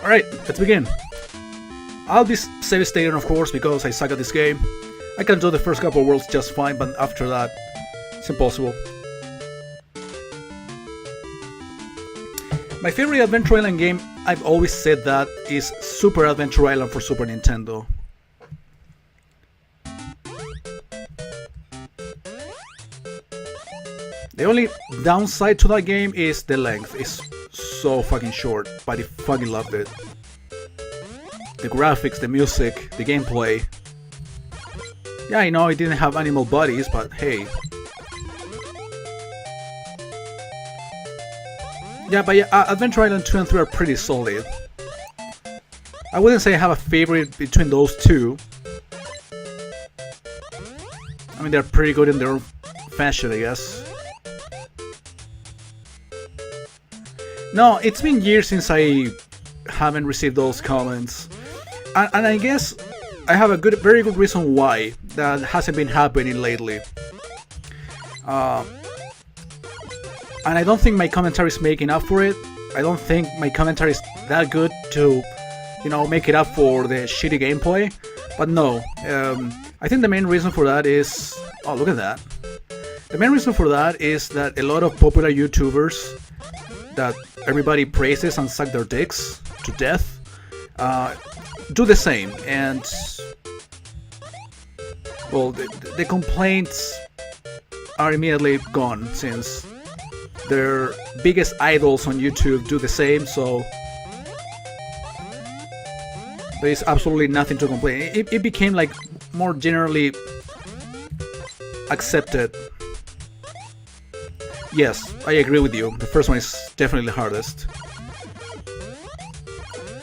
Alright, let's begin. I'll be save stating, of course, because I suck at this game. I can do the first couple of worlds just fine, but after that, it's impossible. My favorite Adventure Island game, I've always said that, is Super Adventure Island for Super Nintendo. The only downside to that game is the length. It's so fucking short, but I fucking loved it. The graphics, the music, the gameplay. Yeah, I know it didn't have animal bodies, but hey. Yeah, but yeah, Adventure Island 2 and 3 are pretty solid. I wouldn't say I have a favorite between those two. I mean, they're pretty good in their own fashion, I guess. No, it's been years since I haven't received those comments. And I guess I have a very good reason why that hasn't been happening lately. And I don't think my commentary is making up for it. I don't think my commentary is that good to, you know, make it up for the shitty gameplay. But no, I think the main reason for that is... Oh, look at that. The main reason for that is that a lot of popular YouTubers that everybody praises and suck their dicks to death do the same. And, well, the complaints are immediately gone since their biggest idols on YouTube do the same, so there is absolutely nothing to complain. It became like more generally accepted. Yes, I agree with you. The first one is definitely the hardest.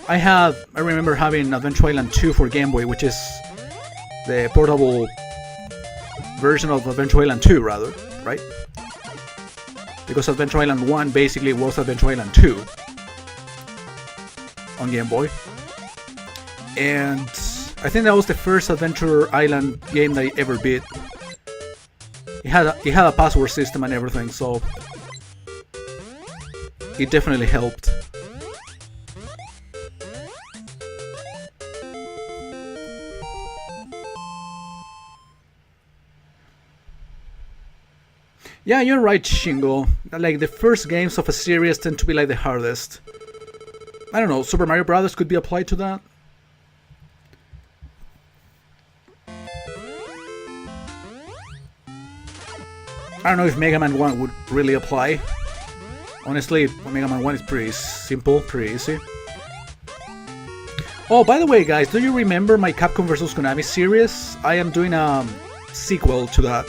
I remember having Adventure Island 2 for Game Boy, which is the portable version of Adventure Island 2, rather, right? Because Adventure Island 1 basically was Adventure Island 2 on Game Boy. And I think that was the first Adventure Island game that I ever beat. It had a password system and everything, so it definitely helped. Yeah, you're right, Shingo. Like, the first games of a series tend to be like the hardest. I don't know, Super Mario Brothers could be applied to that. I don't know if Mega Man 1 would really apply. Honestly, Mega Man 1 is pretty simple, pretty easy. Oh, by the way, guys, do you remember my Capcom vs. Konami series? I am doing a sequel to that.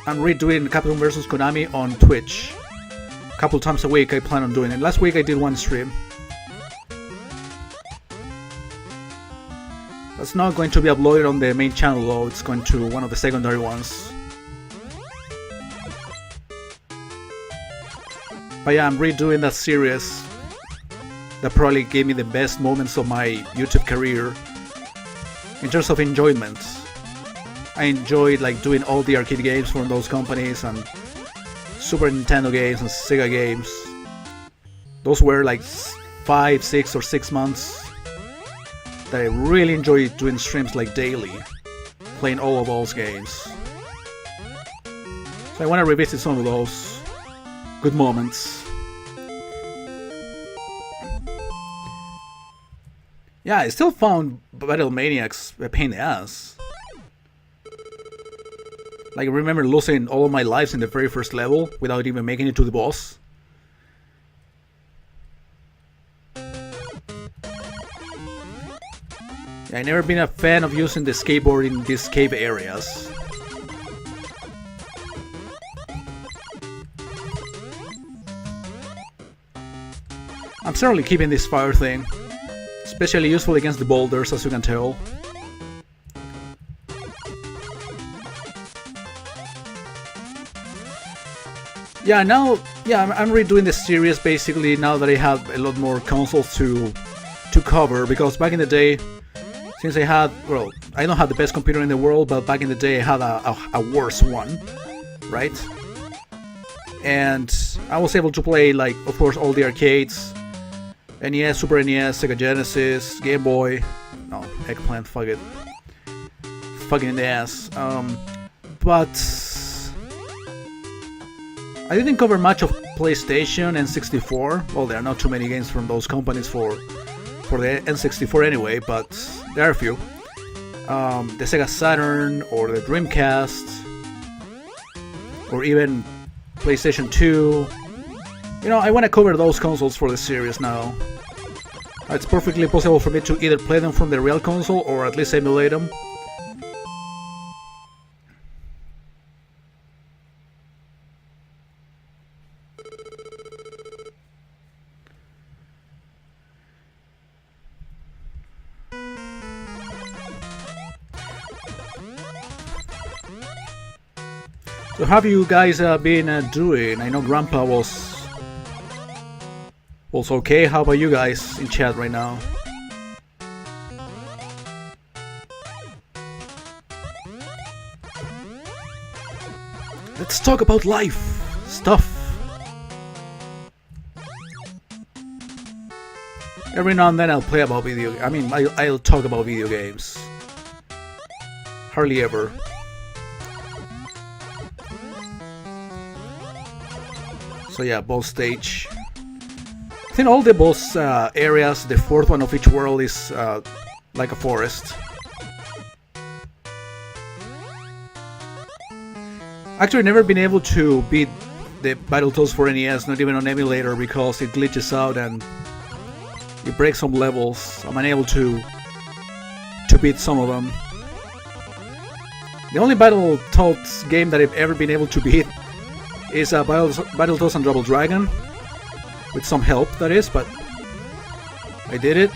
I'm redoing Capcom vs. Konami on Twitch. A couple times a week I plan on doing it. Last week I did one stream. That's not going to be uploaded on the main channel though, it's going to one of the secondary ones. But yeah, I'm redoing that series. That probably gave me the best moments of my YouTube career. In terms of enjoyment. I enjoyed like doing all the arcade games from those companies and Super Nintendo games and Sega games. Those were like 5, 6 or 6 months that I really enjoyed doing streams like daily, playing all of those games. So I want to revisit some of those good moments. Yeah, I still found Battle Maniacs a pain in the ass. Like, I remember losing all of my lives in the very first level without even making it to the boss. Yeah, I've never been a fan of using the skateboard in these cave areas. I'm certainly keeping this fire thing. Especially useful against the boulders, as you can tell. Yeah, now, I'm redoing the series basically now that I have a lot more consoles to cover, because back in the day, since I had, well, I don't have the best computer in the world, but back in the day I had a worse one, right? And I was able to play, like, of course, all the arcades, NES, Super NES, Sega Genesis, Game Boy. No, Eggplant, fuck it. Fucking in the ass. But I didn't cover much of PlayStation and 64. Well, there are not too many games from those companies for the N64 anyway, but there are a few. The Sega Saturn or the Dreamcast, or even PlayStation 2. You know, I want to cover those consoles for the series now. It's perfectly possible for me to either play them from the real console or at least emulate them. So how have you guys been doing? I know Grandpa was okay. How about you guys in chat right now? Let's talk about life stuff. Every now and then I'll play about I'll talk about video games. Hardly ever. So yeah, boss stage. I think all the boss areas, the fourth one of each world is like a forest. Actually, never been able to beat the Battletoads for NES, not even on emulator, because it glitches out and it breaks some levels. I'm unable to beat some of them. The only Battletoads game that I've ever been able to beat is Battletoads and Double Dragon, with some help, that is, but I did it.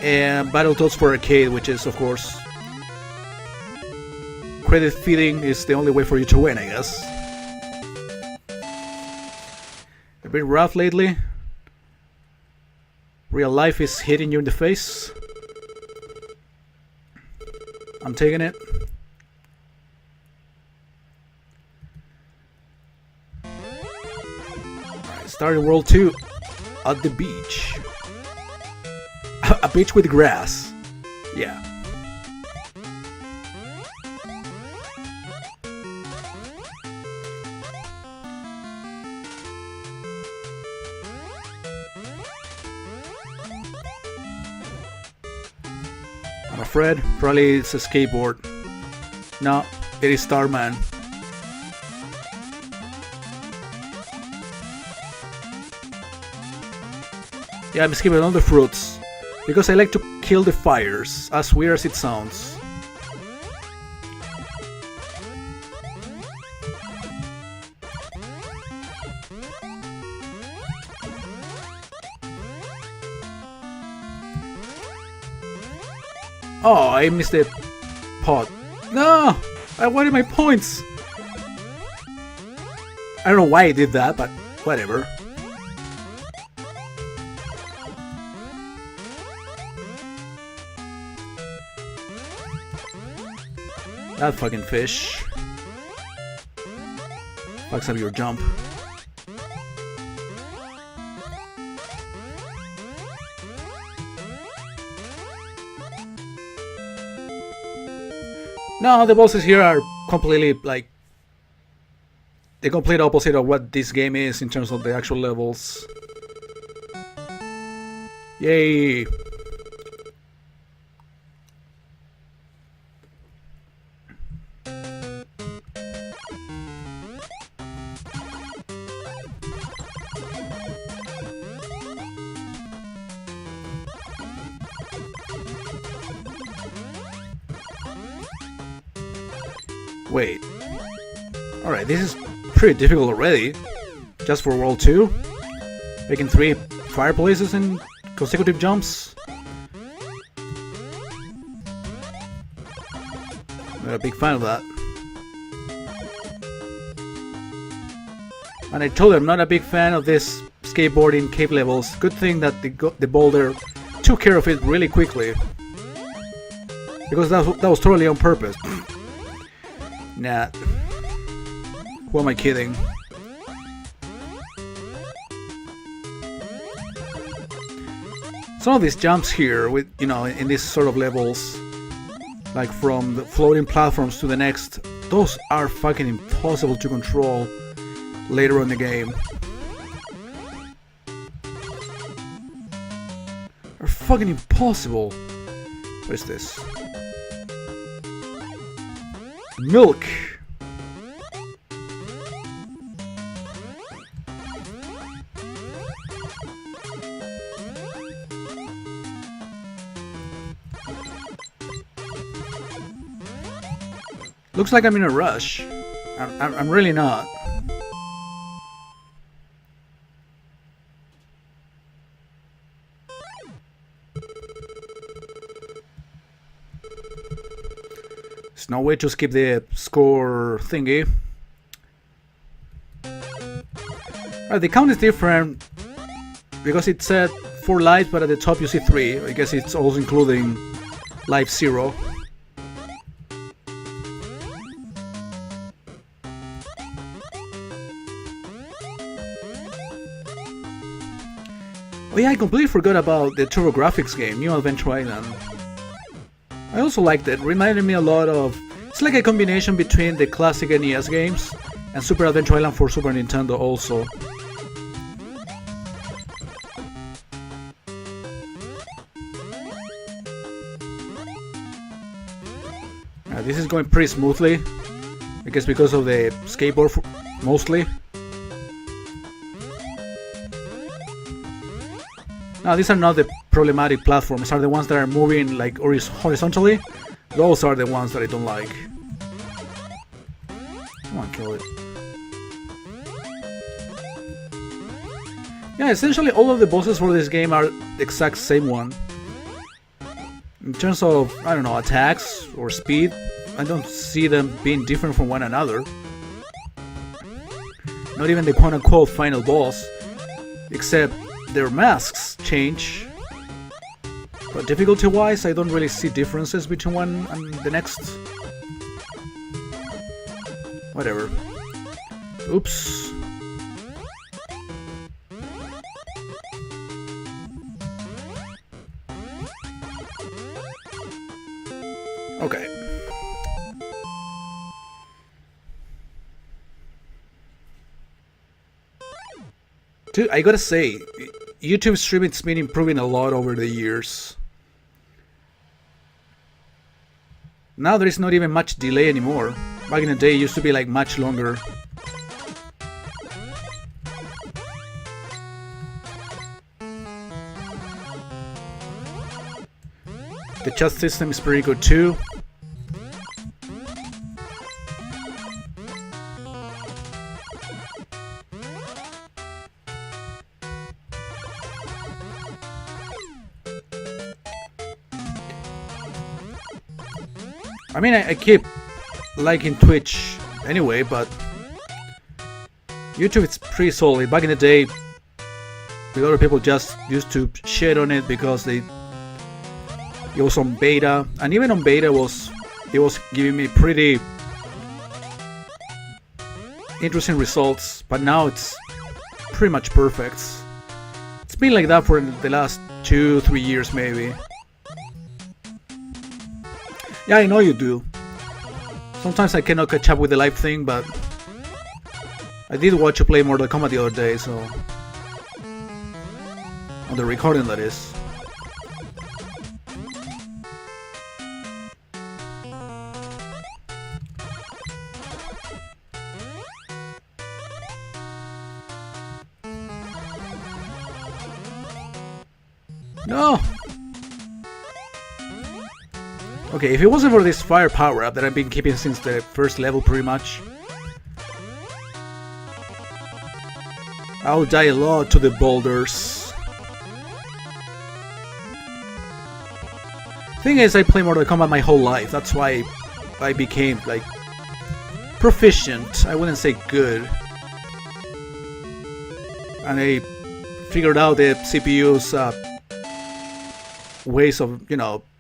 And Battletoads for Arcade, which is, of course, credit feeding is the only way for you to win, I guess. A bit rough lately. Real life is hitting you in the face. I'm taking it. Alright, starting World 2 at the beach. A beach with grass. Yeah. Fred, probably it's a skateboard. No, it is Starman. Yeah, I'm skipping all the fruits because I like to kill the fires, as weird as it sounds. Oh, I missed the pot. No! I wanted my points! I don't know why I did that, but whatever. That fucking fish. Fucks up your jump. No, the bosses here are completely like the complete opposite of what this game is in terms of the actual levels. Yay! Wait. Alright, this is pretty difficult already. Just for World 2. Making 3 fireplaces in consecutive jumps. I'm a big fan of that. And I told you I'm not a big fan of this skateboarding cave levels. Good thing that the boulder took care of it really quickly. Because that was totally on purpose. Nah. Who am I kidding? Some of these jumps here, with in these sort of levels, like from the floating platforms to the next, those are fucking impossible to control later in the game. They're fucking impossible. What is this? Milk. Looks like I'm in a rush. I'm really not. There's no way to skip the score thingy. The count is different because it said 4 lives, but at the top you see 3. I guess it's also including life 0. Oh yeah, I completely forgot about the TurboGrafx game, New Adventure Island. I also liked it. Reminded me a lot of... It's like a combination between the classic NES games and Super Adventure Island for Super Nintendo also. This is going pretty smoothly. I guess because of the skateboard mostly. Now these are not the problematic platforms, these are the ones that are moving like horizontally. Those are the ones that I don't like. Come on, kill it. Yeah, essentially all of the bosses for this game are the exact same one. In terms of, I don't know, attacks or speed, I don't see them being different from one another. Not even the quote-unquote final boss, except their masks change, but difficulty-wise, I don't really see differences between one and the next. Whatever. Oops. Okay. Dude, I gotta say, YouTube streaming's been improving a lot over the years. Now there is not even much delay anymore. Back in the day it used to be like much longer. The chat system is pretty good too. I mean, I keep liking Twitch anyway, but YouTube is pretty solid. Back in the day, a lot of people just used to shit on it because it was on beta, and even on beta it was giving me pretty interesting results. But now it's pretty much perfect. It's been like that for the last 2-3 years maybe. Yeah, I know you do. Sometimes I cannot catch up with the live thing, but I did watch you play Mortal Kombat the other day, so... on the recording, that is. No! Okay, if it wasn't for this fire power-up that I've been keeping since the first level pretty much, I would die a lot to the boulders. Thing is, I play Mortal Kombat my whole life, that's why I became, like, proficient. I wouldn't say good. And I figured out the CPU's ways of,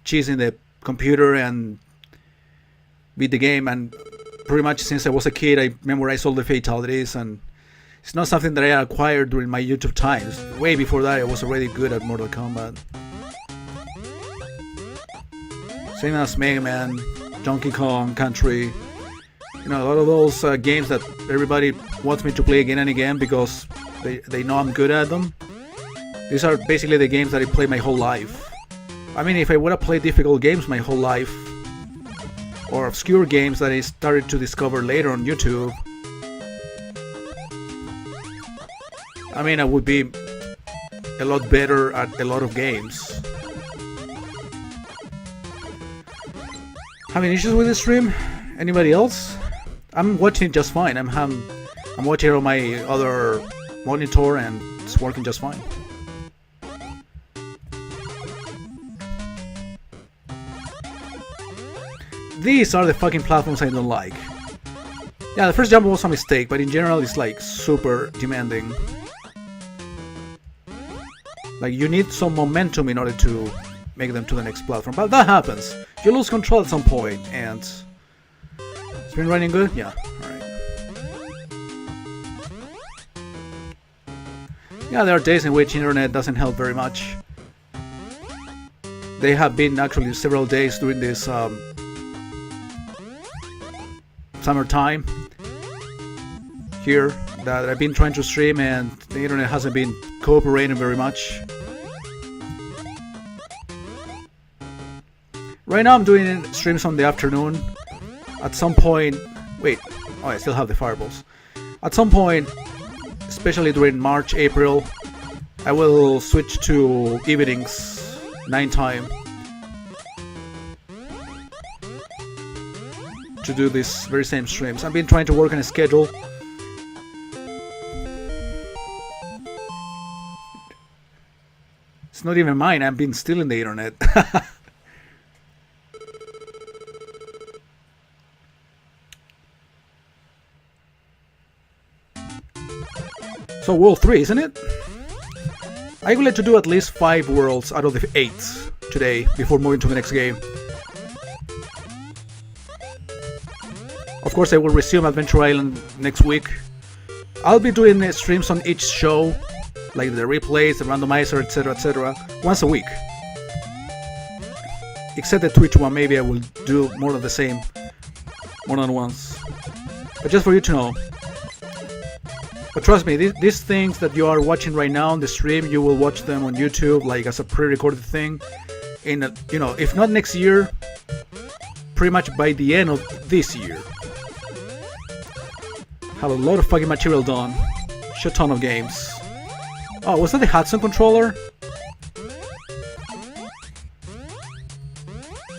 cheesing the computer and beat the game, and pretty much since I was a kid I memorized all the fatalities, and it's not something that I acquired during my YouTube times. Way before that I was already good at Mortal Kombat. Same as Mega Man, Donkey Kong Country. You know, a lot of those games that everybody wants me to play again and again because they know I'm good at them. These are basically the games that I played my whole life. I mean, if I would have played difficult games my whole life, or obscure games that I started to discover later on YouTube, I mean, I would be a lot better at a lot of games. Having issues with the stream? Anybody else? I'm watching it just fine. I'm watching it on my other monitor and it's working just fine. These are the fucking platforms I don't like. Yeah, the first jump was a mistake, but in general it's like super demanding. Like, you need some momentum in order to make them to the next platform, but that happens. You lose control at some point, and it's been running good? Yeah, alright. Yeah, there are days in which internet doesn't help very much. There have been actually several days during this summertime here that I've been trying to stream and the internet hasn't been cooperating very much. Right now I'm doing streams on the afternoon. At some point, wait, oh, I still have the fireballs. At some point, especially during March, April, I will switch to evenings, 9 time, to do these very same streams. I've been trying to work on a schedule. It's not even mine, I've been stealing the internet. So world 3, isn't it? I would like to do at least 5 worlds out of the 8 today before moving to the next game. Of course I will resume Adventure Island next week. I'll be doing streams on each show, like the replays, the randomizer, etc, once a week. Except the Twitch one, maybe I will do more of the same, more than once. But just for you to know. But trust me, these things that you are watching right now on the stream, you will watch them on YouTube, like as a pre-recorded thing. In a, you know, if not next year, pretty much by the end of this year. Have a lot of fucking material done. Shit ton of games. Oh, was that the Hudson controller?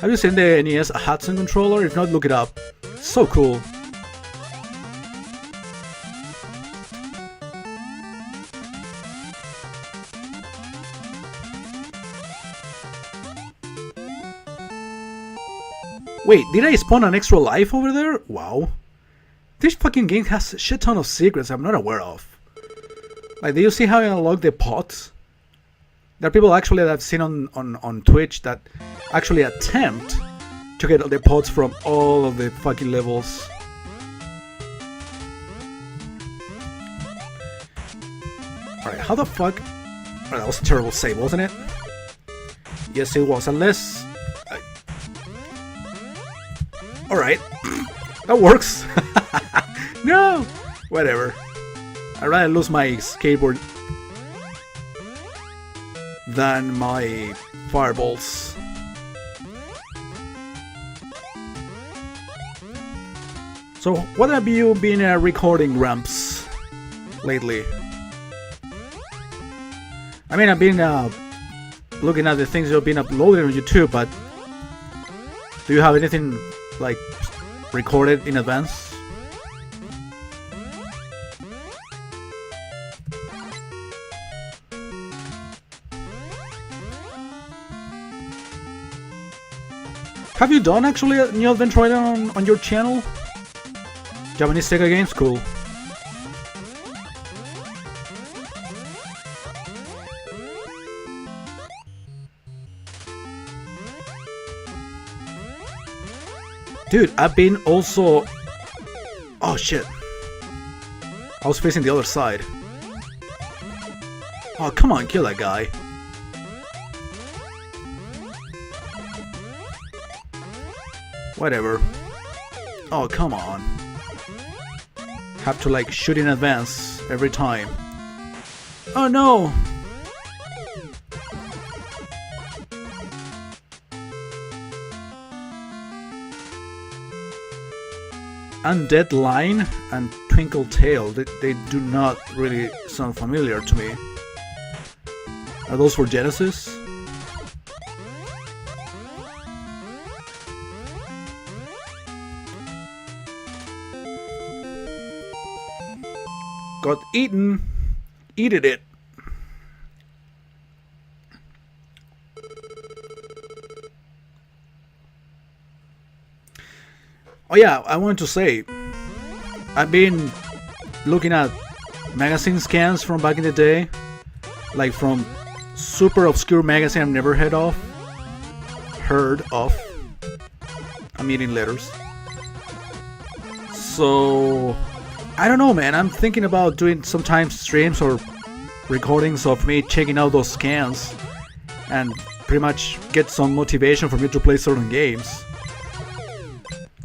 Have you seen the NES Hudson controller? If not, look it up. It's so cool. Wait, did I spawn an extra life over there? Wow. This fucking game has a shit ton of secrets I'm not aware of. Like, do you see how I unlock the pots? There are people actually that I've seen on Twitch that actually attempt to get the pots from all of the fucking levels. Alright, how the fuck... Oh, that was a terrible save, wasn't it? Yes, it was, unless... Alright, that works. No! Whatever. I'd rather lose my skateboard than my fireballs. So, what have you been recording, Ramps, lately? I mean, I've been looking at the things you've been uploading on YouTube, but do you have anything like recorded in advance? Have you done actually a new Adventure Island on your channel? Japanese Sega games? Cool. Dude, I've been also... Oh shit. I was facing the other side. Oh, come on, kill that guy. Whatever. Oh, come on. Have to like shoot in advance every time. Oh no! Undead Line and Twinkle Tail, they do not really sound familiar to me. Are those for Genesis? Got eaten. Eated it. Oh yeah, I wanted to say, I've been looking at magazine scans from back in the day, like from super obscure magazine I've never heard of. I'm eating letters. So, I don't know, man. I'm thinking about doing sometimes streams or recordings of me checking out those scans and pretty much get some motivation for me to play certain games.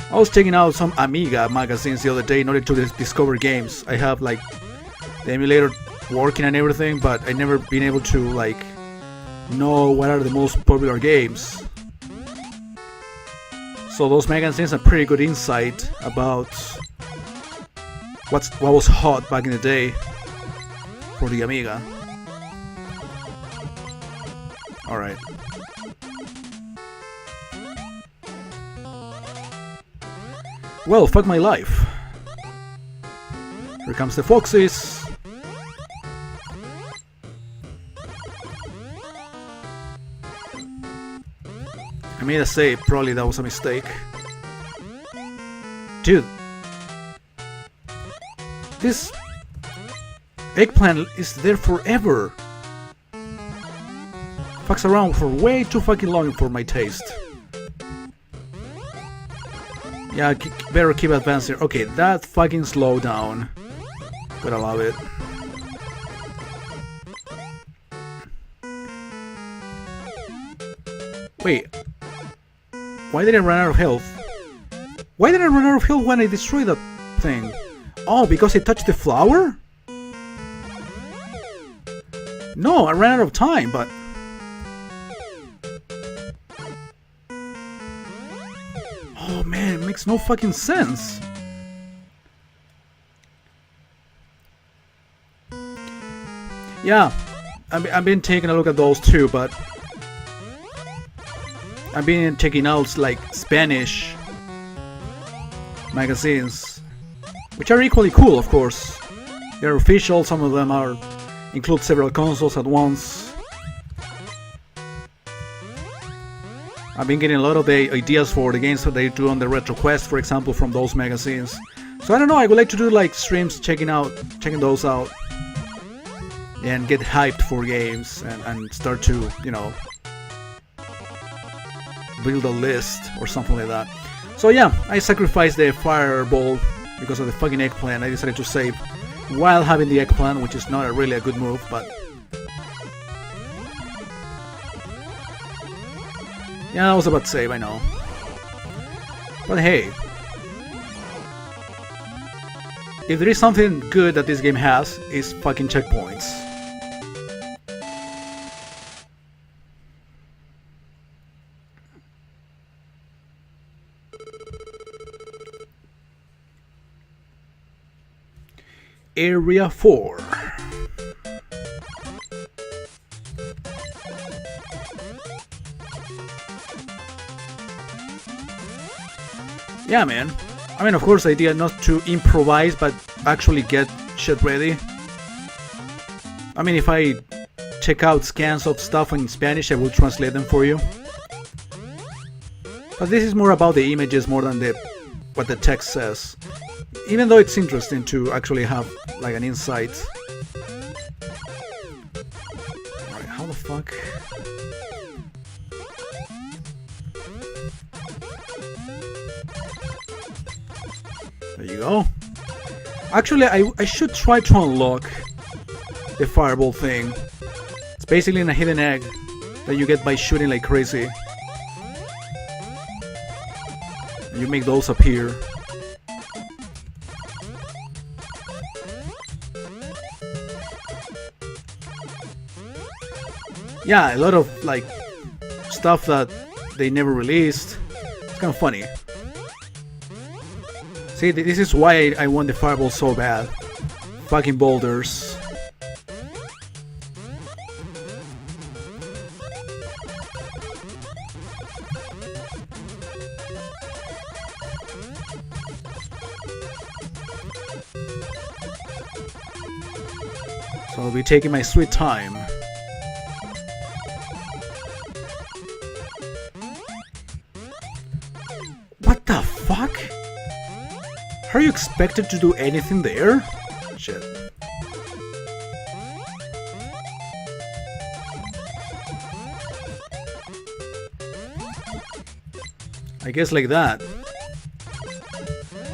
I was checking out some Amiga magazines the other day in order to discover games. I have like the emulator working and everything, but I never been able to like know what are the most popular games. So those magazines are pretty good insight about what was hot back in the day for the Amiga. Alright. Well, fuck my life. Here comes the foxes. I made a save, probably that was a mistake. Dude. This eggplant is there forever. Fucks around for way too fucking long for my taste. Yeah, better keep advancing. Okay, that fucking slow down. Gotta love it. Wait. Why did I run out of health? Why did I run out of health when I destroyed that thing? Oh, because I touched the flower? No, I ran out of time, but... Oh man, it makes no fucking sense. Yeah, I've been taking a look at those too, but I've been checking out like Spanish magazines, which are equally cool, of course. They're official. Some of them include several consoles at once. I've been getting a lot of the ideas for the games that they do on the Retro Quest, for example, from those magazines. So I don't know, I would like to do like streams checking those out and get hyped for games and start to, you know, build a list or something like that. So yeah, I sacrificed the fireball because of the fucking eggplant. I decided to save while having the eggplant, which is not really a good move, but yeah, I was about to save, I know. But hey, if there is something good that this game has, it's fucking checkpoints. Area 4. Yeah, man. I mean, of course, the idea not to improvise, but actually get shit ready. I mean, if I check out scans of stuff in Spanish, I will translate them for you. But this is more about the images more than what the text says. Even though it's interesting to actually have like an insight. Alright, how the fuck? There you go. Actually, I should try to unlock the fireball thing. It's basically a hidden egg that you get by shooting like crazy. You make those appear. Yeah, a lot of like stuff that they never released. It's kind of funny. See, this is why I want the fireball so bad. Fucking boulders. So I'll be taking my sweet time. What the fuck? Are you expected to do anything there? Shit. I guess like that.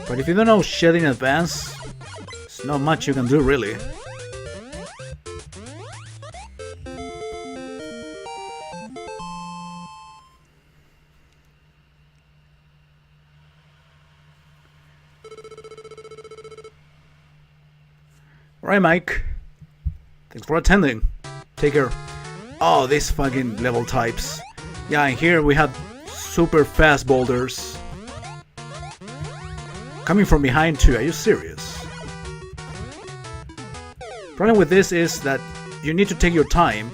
But if you don't know shit in advance, there's not much you can do really. Alright, Mike. Thanks for attending. Take care. Oh, these fucking level types. Yeah, and here we have super fast boulders. Coming from behind too, are you serious? Problem with this is that you need to take your time,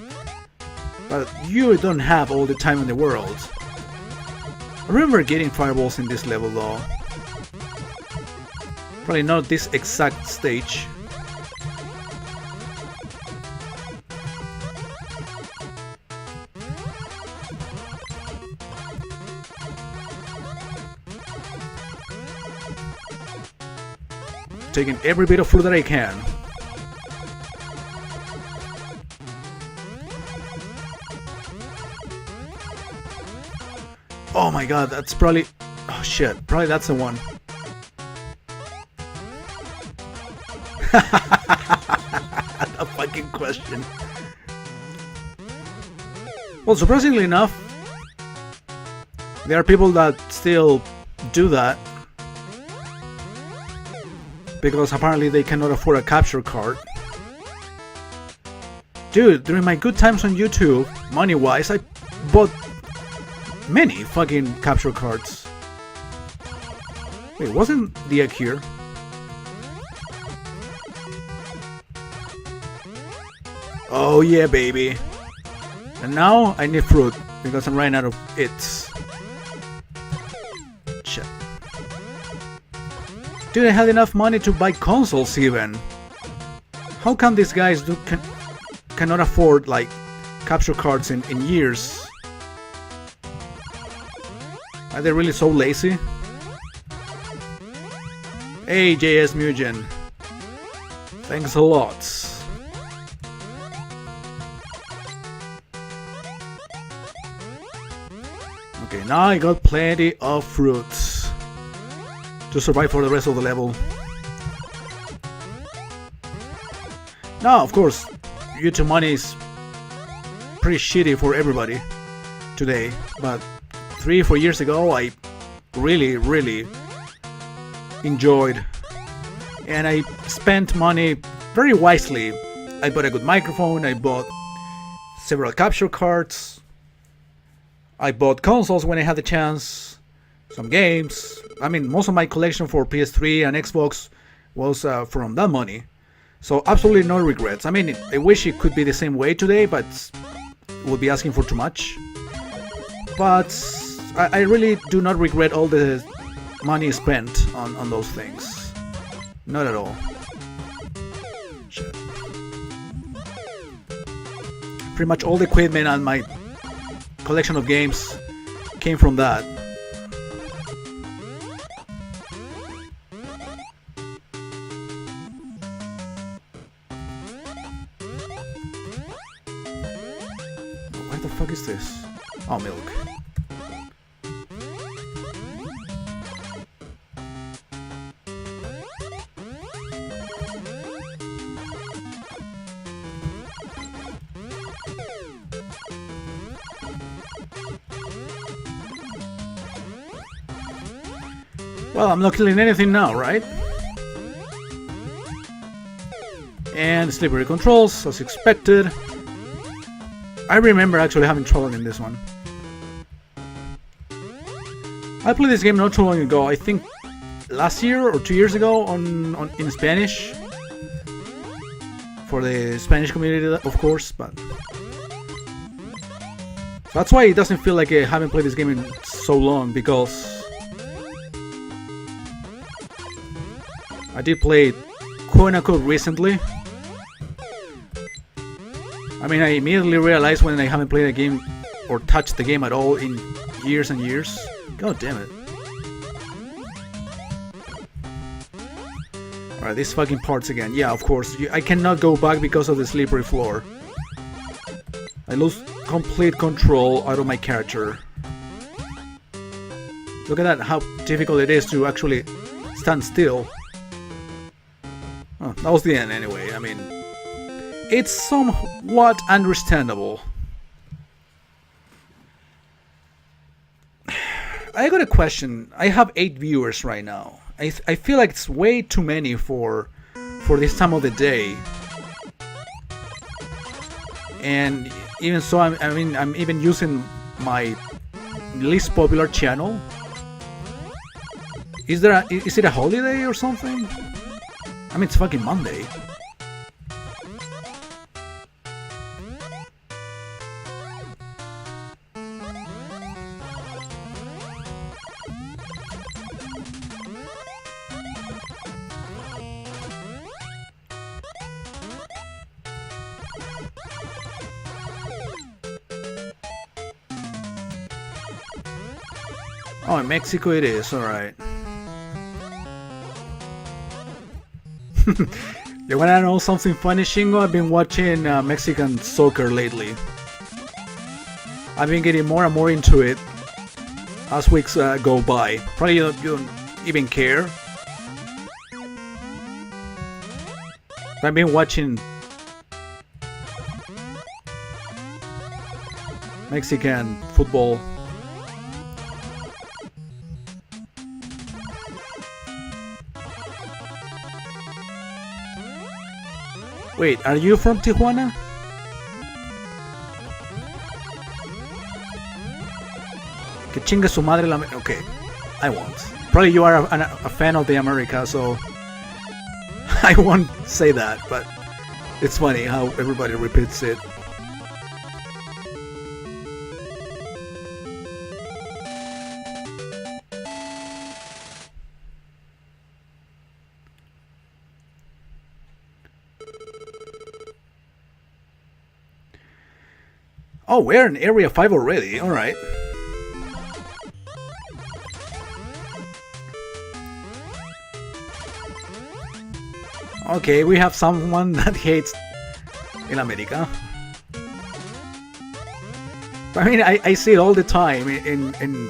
but you don't have all the time in the world. I remember getting fireballs in this level though. Probably not this exact stage. Taking every bit of food that I can. Oh my god, that's probably... Oh shit, probably that's the one. A fucking question. Well, surprisingly enough, there are people that still do that. Because apparently they cannot afford a capture card. Dude, during my good times on YouTube, money-wise, I bought many fucking capture cards. Wait, wasn't the egg here? Oh yeah, baby. And now I need fruit, because I'm running out of it. Shit. Dude, I had enough money to buy consoles even. How come these guys cannot afford like capture cards in years? Are they really so lazy? Hey JS Mugen. Thanks a lot. Okay, now I got plenty of fruits to survive for the rest of the level. Now, of course, YouTube money is pretty shitty for everybody today, but 3-4 years ago I really enjoyed, and I spent money very wisely. I bought a good microphone, I bought several capture cards, I bought consoles when I had the chance, some games. I mean, most of my collection for PS3 and Xbox was from that money. So absolutely no regrets. I mean, I wish it could be the same way today, but it would be asking for too much. But I really do not regret all the money spent on those things. Not at all. Shit. Pretty much all the equipment and my collection of games came from that. What the fuck is this? Oh, milk. Well, I'm not killing anything now, right? And slippery controls, as expected. I remember actually having trouble in this one. I played this game not too long ago, I think last year or 2 years ago in Spanish. For the Spanish community, of course, but... That's why it doesn't feel like I haven't played this game in so long, because... I did play it quote-unquote recently. I mean, I immediately realized when I haven't played a game or touched the game at all in years and years. God damn it. Alright, these fucking parts again. Yeah, of course. I cannot go back because of the slippery floor. I lose complete control out of my character. Look at that, how difficult it is to actually stand still. Oh, that was the end anyway. I mean, it's somewhat understandable. I got a question. I have 8 viewers right now. I feel like it's way too many for this time of the day. And even so, I'm even using my least popular channel. Is it a holiday or something? I mean, it's fucking Monday. Oh, in Mexico it is, alright. You wanna know something funny, Shingo? I've been watching Mexican soccer lately. I've been getting more and more into it as weeks go by. Probably you don't even care. I've been watching Mexican football. Wait, are you from Tijuana? Que chinga su madre la... Okay, I won't. Probably you are a fan of the America, so... I won't say that, but... It's funny how everybody repeats it. Oh, we're in Area 5 already, alright. Okay, we have someone that hates in America. I mean, I see it all the time in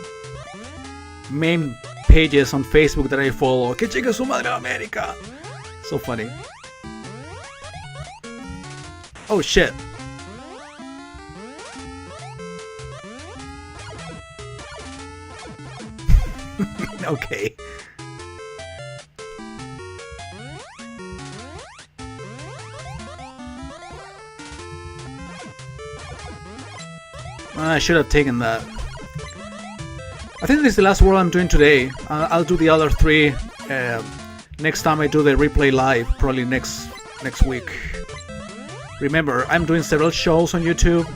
meme pages on Facebook that I follow. Que chinga su madre America! So funny. Oh shit. Okay. I should have taken that. I think this is the last world I'm doing today. I'll do the other 3 next time I do the replay live, probably next week. Remember, I'm doing several shows on YouTube,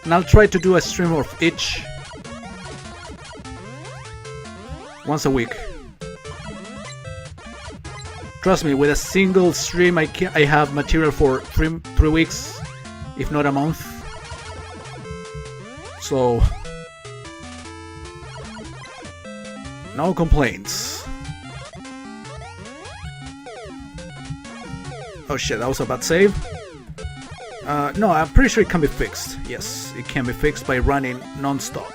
and I'll try to do a stream of each. Once a week. Trust me, with a single stream I have material for 3 weeks, if not a month. So... no complaints. Oh shit, that was a bad save. No, I'm pretty sure it can be fixed. Yes, it can be fixed by running non-stop.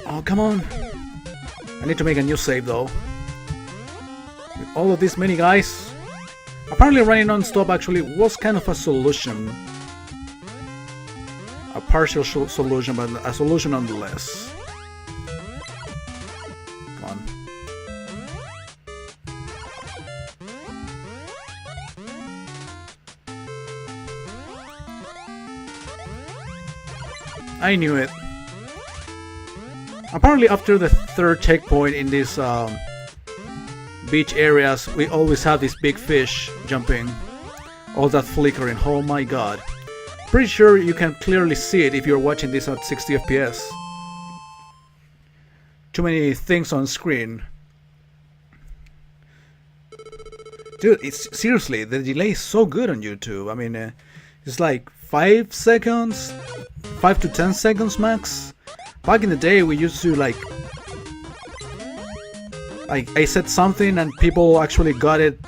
Oh, come on. I need to make a new save though. With all of these many guys. Apparently running non-stop actually was kind of a solution. A partial solution, but a solution nonetheless. I knew it. Apparently after the third checkpoint in these beach areas, we always have these big fish jumping. All that flickering, oh my god. Pretty sure you can clearly see it if you're watching this at 60 FPS. Too many things on screen. Dude, it's seriously, the delay is so good on YouTube. I mean, it's like 5 seconds, 5 to 10 seconds max. Back in the day, we used to like I said something and people actually got it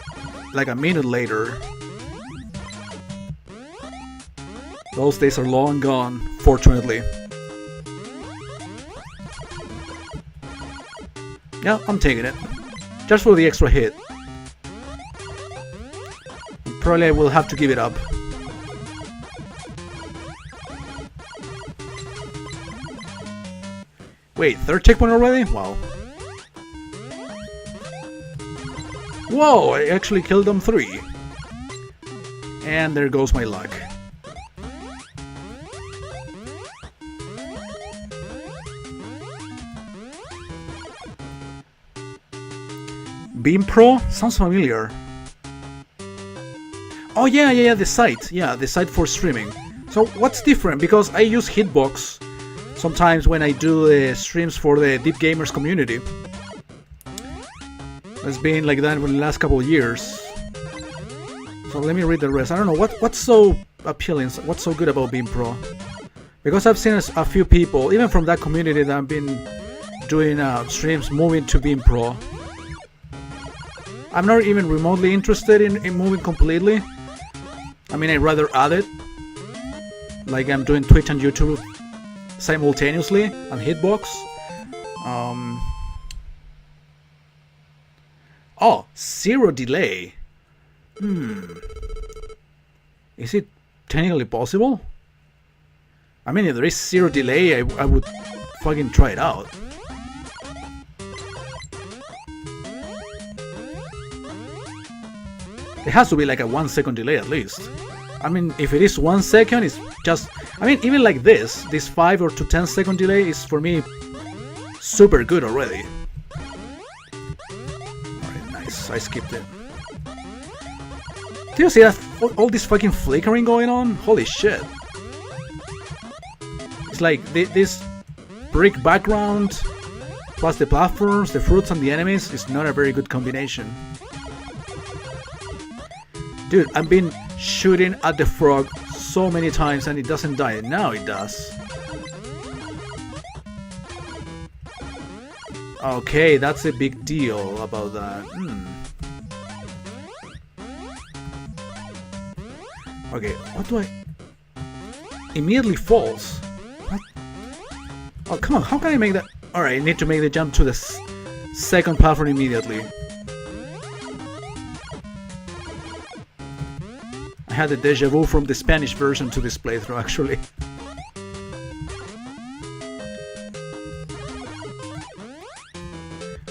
like a minute later. Those days are long gone, fortunately. Yeah, I'm taking it. Just for the extra hit. Probably I will have to give it up. Wait, third checkpoint already? Wow. Whoa, I actually killed them 3. And there goes my luck. Beam Pro? Sounds familiar. Oh yeah, the site. Yeah, the site for streaming. So what's different? Because I use Hitbox sometimes when I do streams for the Deep Gamers community. It's been like that for the last couple of years. So let me read the rest. I don't know what's so appealing, what's so good about Beam Pro. Because I've seen a few people, even from that community, that have been doing streams moving to Beam Pro. I'm not even remotely interested in moving completely. I mean, I'd rather add it. Like I'm doing Twitch and YouTube simultaneously on Hitbox. Oh, 0 delay. Is it technically possible? I mean, if there is 0 delay, I would fucking try it out. It has to be like a 1 second delay at least. I mean, if it is 1 second, it's just... I mean, even like this 5 or to 10 second delay is for me super good already. Alright, nice. I skipped it. Do you see that? All this fucking flickering going on? Holy shit. It's like this brick background plus the platforms, the fruits and the enemies is not a very good combination. Dude, I've been shooting at the frog so many times and it doesn't die. Now it does. Okay, that's a big deal about that. Okay, what do I... Immediately falls. What? Oh, come on, how can I make that... Alright, I need to make the jump to the second platform immediately. I had the deja vu from the Spanish version to this playthrough, actually.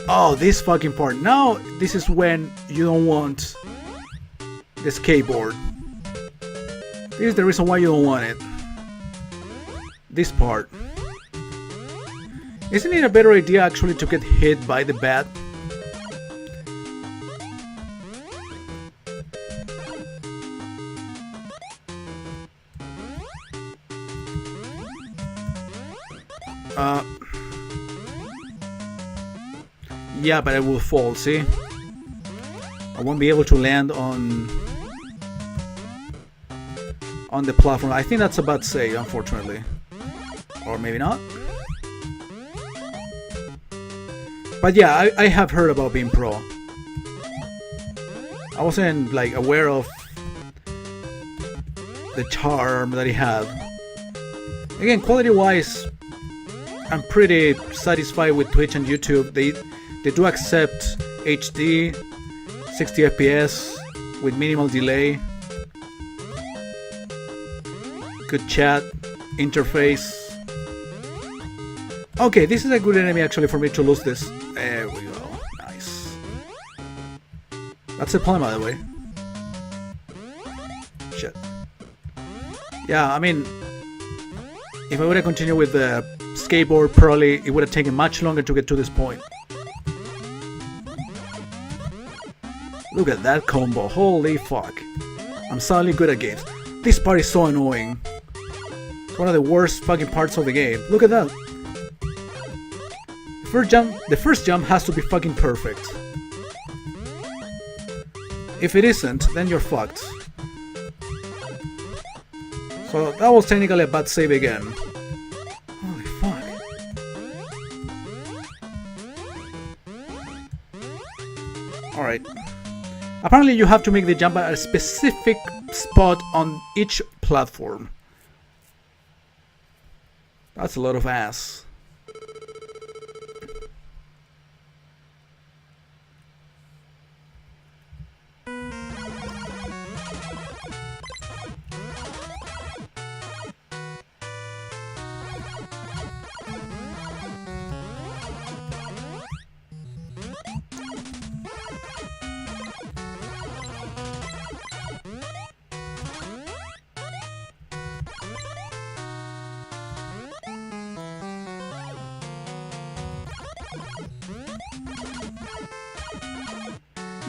Oh, this fucking part. Now, this is when you don't want the skateboard. This is the reason why you don't want it. This part. Isn't it a better idea actually to get hit by the bat? Yeah, but I will fall, see? I won't be able to land on the platform. I think that's a bad save, unfortunately. Or maybe not. But yeah, I have heard about Beam Pro. I wasn't like aware of the charm that it had. Again, quality-wise, I'm pretty satisfied with Twitch and YouTube. They do accept HD, 60 FPS with minimal delay, good chat interface. Okay, this is a good enemy actually for me to lose this. There we go. Nice. That's the plan, by the way. Shit. Yeah, I mean, If I would have continued with the skateboard, probably it would have taken much longer to get to this point. Look at that combo, holy fuck. I'm suddenly good at games. This part is so annoying. It's one of the worst fucking parts of the game. Look at that. The first jump has to be fucking perfect. If it isn't, then you're fucked. So that was technically a bad save again. Holy fuck. Alright. Apparently you have to make the jump at a specific spot on each platform. That's a lot of ass.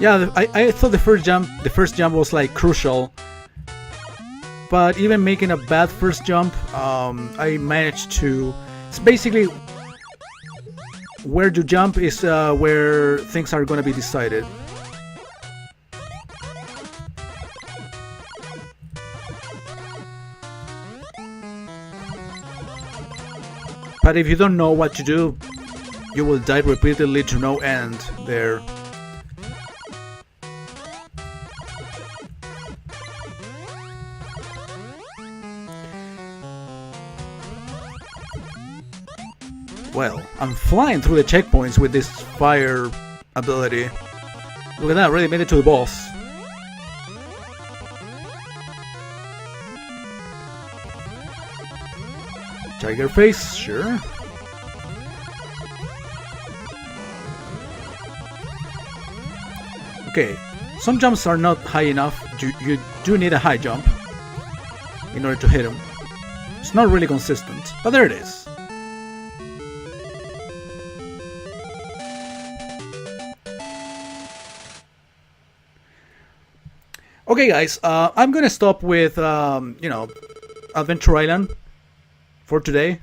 Yeah, I thought the first jump was like crucial, but even making a bad first jump, I managed to. It's basically where to jump is where things are gonna be decided. But if you don't know what to do, you will die repeatedly to no end there. Well, I'm flying through the checkpoints with this fire ability. Look at that, really made it to the boss. Tiger face, sure. Okay, some jumps are not high enough. You do need a high jump in order to hit them. It's not really consistent, but there it is. Okay, guys, I'm gonna stop with, Adventure Island for today.